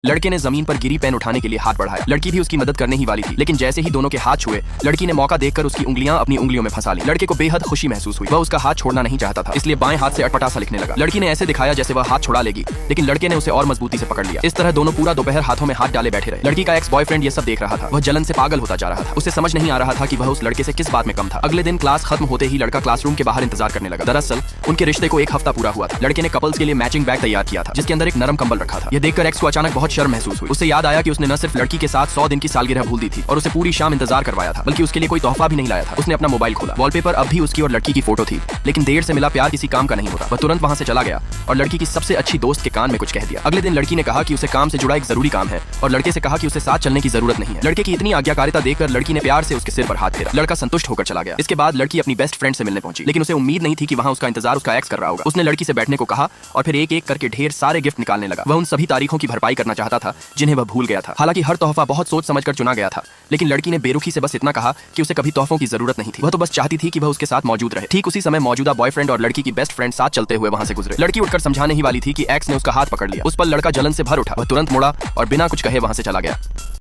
लड़के ने जमीन पर गिरी पेन उठाने के लिए हाथ बढ़ाया। लड़की भी उसकी मदद करने ही वाली थी, लेकिन जैसे ही दोनों के हाथ छुए, लड़की ने मौका देखकर उसकी उंगलियां अपनी उंगलियों में फंसा ली। लड़के को बेहद खुशी महसूस हुई। वह उसका हाथ छोड़ना नहीं चाहता था, इसलिए बाएं हाथ से अटपटा सा लिखने लगा। लड़की ने ऐसे दिखाया जैसे वह हाथ छुड़ा लेगी, लेकिन लड़के ने उसे और मजबूती से पकड़ लिया। इस तरह दोनों पूरा दोपहर हाथों में हाथ डाले बैठे रहे। लड़की का एक्स बॉयफ्रेंड ये सब देख रहा था। वह जलन से पागल होता जा रहा था। उसे समझ नहीं आ रहा था कि वह उस लड़के से किस बात में कम था। अगले दिन क्लास खत्म होते ही लड़का क्लासरूम के बाहर इंतजार करने लगा। दरअसल उनके रिश्ते को एक हफ्ता पूरा हुआ था। लड़के ने कपल्स के लिए मैचिंग बैग तैयार किया था, जिसके अंदर एक नरम कंबल रखा था। यह देखकर एक्स को अचानक बहुत शर्म महसूस हुई। उसे याद आया कि उसने न सिर्फ लड़की के साथ 100 दिन की सालगिरह भूल दी थी और उसे पूरी शाम इंतजार करवाया था, बल्कि उसके लिए कोई तोहफा भी नहीं लाया था। उसने अपना मोबाइल खोला। वॉलपेपर अब भी उसकी और लड़की की फोटो थी, लेकिन देर से मिला प्यार किसी काम का नहीं होता। वह तुरंत वहां से चला गया और लड़की की सबसे अच्छी दोस्त के कान में कुछ कह दिया। अगले दिन लड़की ने कहा कि उसे काम से जुड़ा एक जरूरी काम है और लड़के से कहा कि उसे साथ चलने की जरूरत नहीं है। लड़के की इतनी आज्ञाकारिता देखकर लड़की ने प्यार से उसके सिर पर हाथ फेरा। लड़का संतुष्ट होकर चला गया। इसके बाद लड़की अपनी बेस्ट फ्रेंड से मिलने पहुंची, लेकिन उसे उम्मीद नहीं थी कि वहां उसका इंतजार उसका एक्स कर रहा होगा। उसने लड़की से बैठने को कहा और फिर एक एक करके ढेर सारे गिफ्ट निकालने लगा। वह उन सभी तारीखों की भरपाई करना चाहता था जिन्हें वह भूल गया था। हालांकि हर तोहफा बहुत सोच समझकर चुना गया था, लेकिन लड़की ने बेरुखी से बस इतना कहा कि उसे कभी तोहफों की जरूरत नहीं थी। वह तो बस चाहती थी कि वह उसके साथ मौजूद रहे। ठीक उसी समय मौजूदा बॉयफ्रेंड और लड़की की बेस्ट फ्रेंड साथ चलते हुए वहां से गुजरे। लड़की उठकर समझाने ही वाली थी कि एक्स ने उसका हाथ पकड़ लिया। उस पर लड़का जलन से भर उठा। वह तुरंत मुड़ा और बिना कुछ कहे वहां से चला गया।